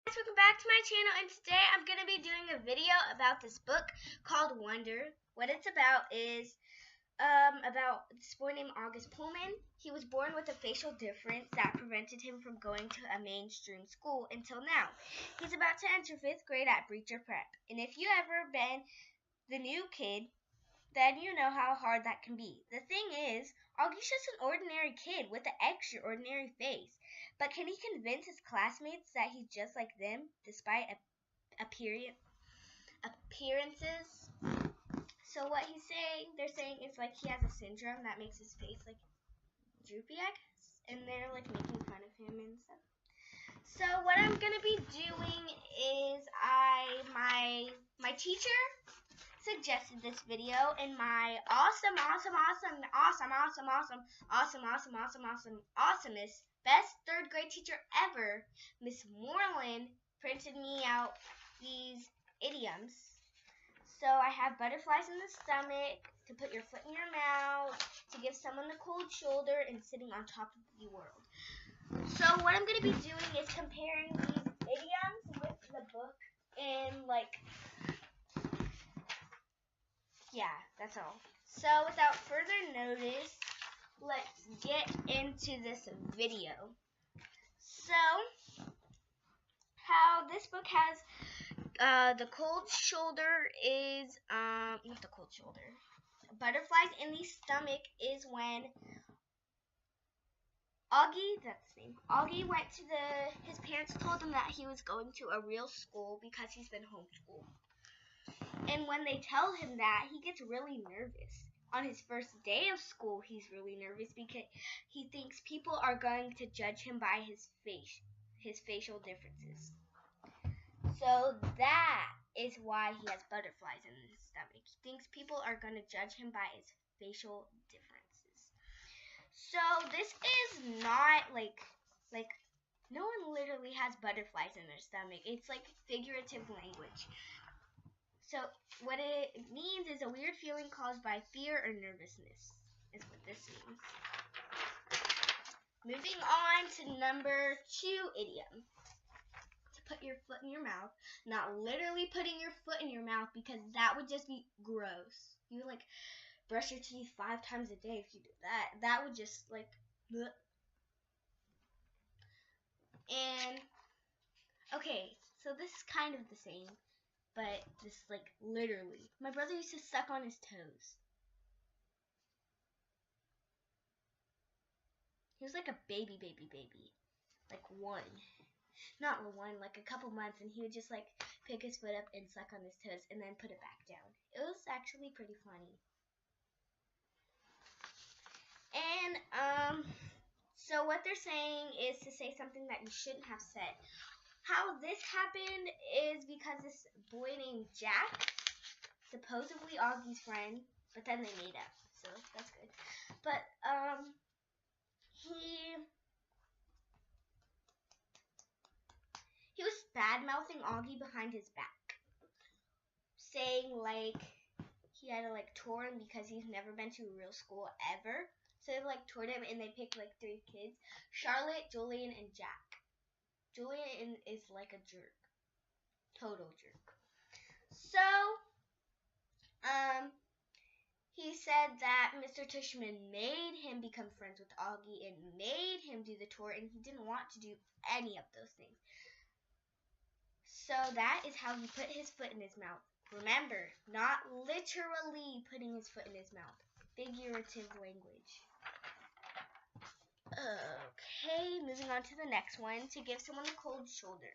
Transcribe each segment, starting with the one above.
Welcome back to my channel, and today I'm going to be doing a video about this book called Wonder. What it's about is about this boy named August Pullman. He was born with a facial difference that prevented him from going to a mainstream school until now. He's about to enter 5th grade at Breacher Prep, and if you ever been the new kid, then you know how hard that can be. The thing is, Augie's just an ordinary kid with an extraordinary face. But can he convince his classmates that he's just like them, despite appearances? So what they're saying is like he has a syndrome that makes his face like droopy, I guess. And they're like making fun of him and stuff. So what I'm gonna be doing is my teacher suggested this video, and my awesomest best 3rd grade teacher ever, Miss Moreland, printed me out these idioms. So I have butterflies in the stomach, to put your foot in your mouth, to give someone the cold shoulder, and sitting on top of the world. So what I'm going to be doing is comparing these idioms with the book, and yeah, that's all. So without further notice, let's get into this video. So, how this book has the cold shoulder is, not the cold shoulder, butterflies in the stomach is when Auggie, that's his name, Auggie went to his parents told him that he was going to a real school because he's been homeschooled. And when they tell him that, he gets really nervous. On his first day of school, he's really nervous because he thinks people are going to judge him by his facial differences. So that is why he has butterflies in his stomach. He thinks people are going to judge him by his facial differences. So this is not like no one literally has butterflies in their stomach. It's like figurative language. So what it means is a weird feeling caused by fear or nervousness is what this means. Moving on to number 2 idiom. To put your foot in your mouth. Not literally putting your foot in your mouth, because that would just be gross. You would like brush your teeth 5 times a day if you do that. That would just like bleh. And okay, so this is kind of the same. But this, like, literally. My brother used to suck on his toes. He was like a baby. Like 1. Not 1, like a couple months. And he would just, like, pick his foot up and suck on his toes and then put it back down. It was actually pretty funny. And, so what they're saying is to say something that you shouldn't have said. How this happened is because this boy named Jack, supposedly Augie's friend, but then they made up, so that's good. But he was bad-mouthing Auggie behind his back, saying like he had to like tour him because he's never been to a real school ever. So they like toured him, and they picked like 3 kids: Charlotte, Julian, and Jack. Julian is like a jerk. Total jerk. So, he said that Mr. Tushman made him become friends with Auggie and made him do the tour, and he didn't want to do any of those things. So that is how he put his foot in his mouth. Remember, not literally putting his foot in his mouth. Figurative language. Okay, moving on to the next one. To give someone the cold shoulder.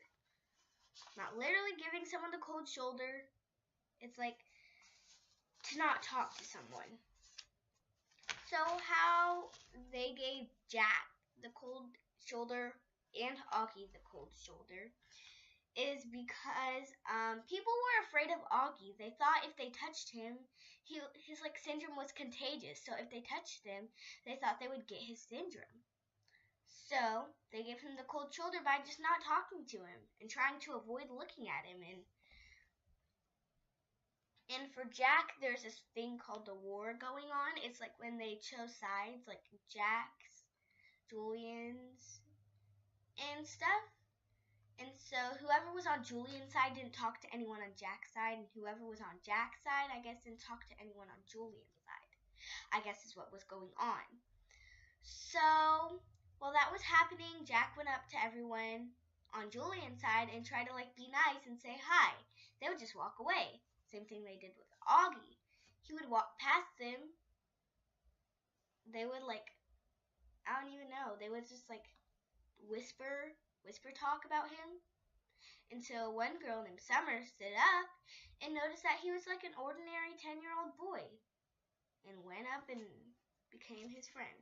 Not literally giving someone the cold shoulder. It's like to not talk to someone. So how they gave Jack the cold shoulder and Auggie the cold shoulder is because people were afraid of Auggie. They thought if they touched him, his like syndrome was contagious. So if they touched him, they thought they would get his syndrome. So they gave him the cold shoulder by just not talking to him and trying to avoid looking at him. And for Jack, there's this thing called the war going on. It's like when they chose sides, like Jack's, Julian's, and stuff. And so whoever was on Julian's side didn't talk to anyone on Jack's side, and whoever was on Jack's side, I guess, didn't talk to anyone on Julian's side. I guess is what was going on. So while that was happening, Jack went up to everyone on Julian's side and tried to be nice and say hi. They would just walk away. Same thing they did with Auggie. He would walk past them. They would I don't even know. They would just whisper talk about him, until one girl named Summer stood up and noticed that he was like an ordinary 10-year-old boy and went up and became his friend.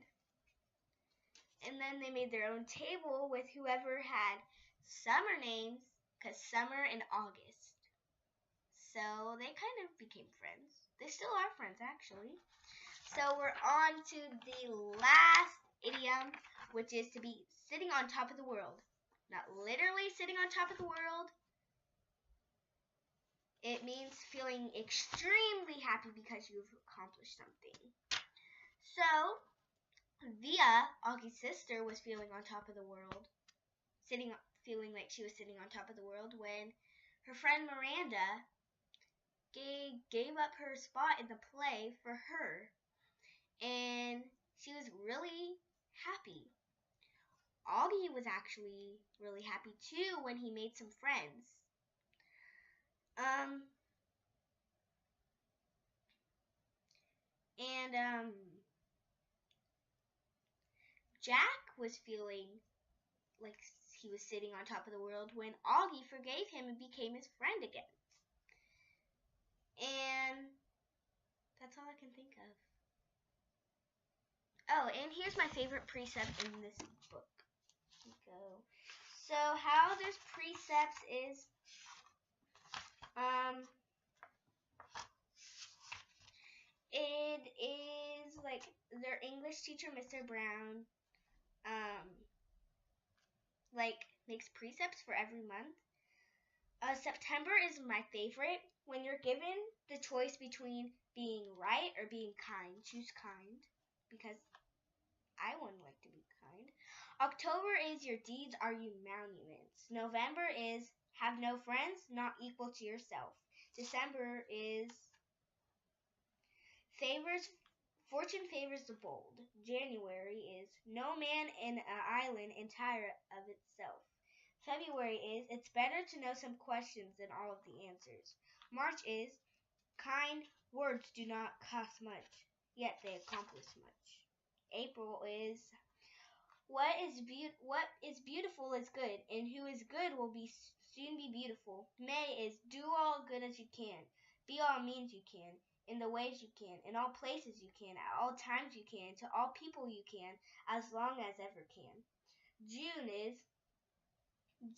And then they made their own table with whoever had summer names, because summer and August. So they kind of became friends. They still are friends, actually. So we're on to the last idiom, which is to be sitting on top of the world. Not literally sitting on top of the world. It means feeling extremely happy because you've accomplished something. So, Via, Augie's sister, was feeling on top of the world, feeling like she was sitting on top of the world when her friend Miranda gave up her spot in the play for her, and she was really happy. Auggie was actually really happy too when he made some friends. Jack was feeling like he was sitting on top of the world when Auggie forgave him and became his friend again. And that's all I can think of. Oh, and here's my favorite precept in this book. So how this precept is, it is their English teacher, Mr. Brown, makes precepts for every month. September is my favorite. When you're given the choice between being right or being kind, choose kind, because I wouldn't like to be kind. October is your deeds are your monuments. November is have no friends, not equal to yourself. December is fortune favors the bold. January is no man in an island entire of itself. February is it's better to know some questions than all of the answers. March is kind words do not cost much, yet they accomplish much. April is what is beautiful is good, and who is good will soon be beautiful. May is do all good as you can, be all means you can, in the ways you can, in all places you can, at all times you can, to all people you can, as long as ever can. June is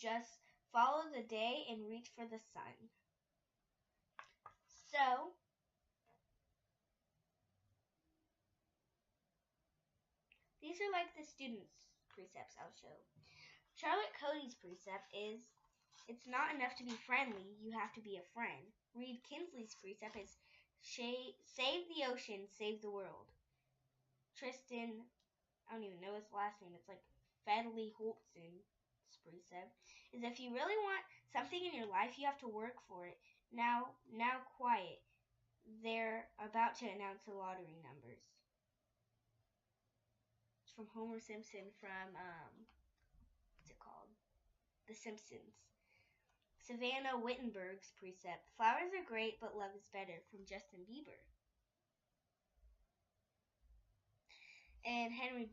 just follow the day and reach for the sun. So, these are the students' precepts I'll show. Charlotte Cody's precept is, it's not enough to be friendly, you have to be a friend. Reed Kinsley's precept is, save the ocean, save the world. Tristan, I don't even know his last name, it's Fedley Holtz's precept is, if you really want something in your life, you have to work for it. Now quiet. They're about to announce the lottery numbers. It's from Homer Simpson from, what's it called? The Simpsons. Savannah Wittenberg's precept, flowers are great, but love is better, from Justin Bieber. And Henry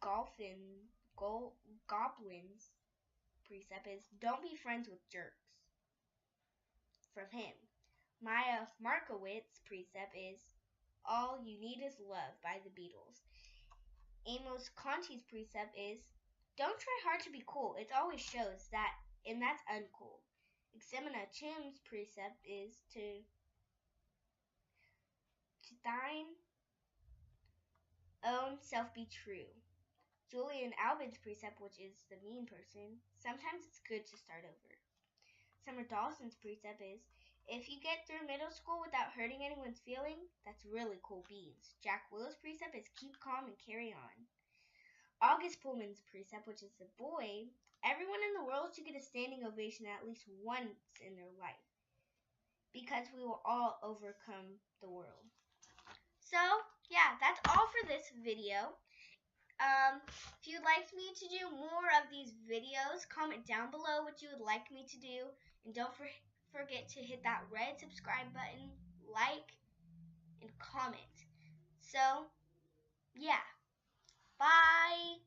Goblin's precept is, don't be friends with jerks, from him. Maya Markowitz's precept is, all you need is love, by the Beatles. Amos Conti's precept is, don't try hard to be cool, it always shows that, and that's uncool. Ximena Chim's precept is to thine own self be true. Julian Albin's precept, which is the mean person, sometimes it's good to start over. Summer Dawson's precept is, if you get through middle school without hurting anyone's feeling, that's really cool beans. Jack Willow's precept is keep calm and carry on. August Pullman's precept, which is the boy, Everyone in the world should get a standing ovation at least once in their life, because we will all overcome the world. So, yeah, that's all for this video. If you'd like me to do more of these videos, comment down below what you would like me to do. And don't forget to hit that red subscribe button, like, and comment. So, yeah. Bye.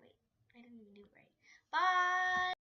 Wait, I didn't even do it right. Bye.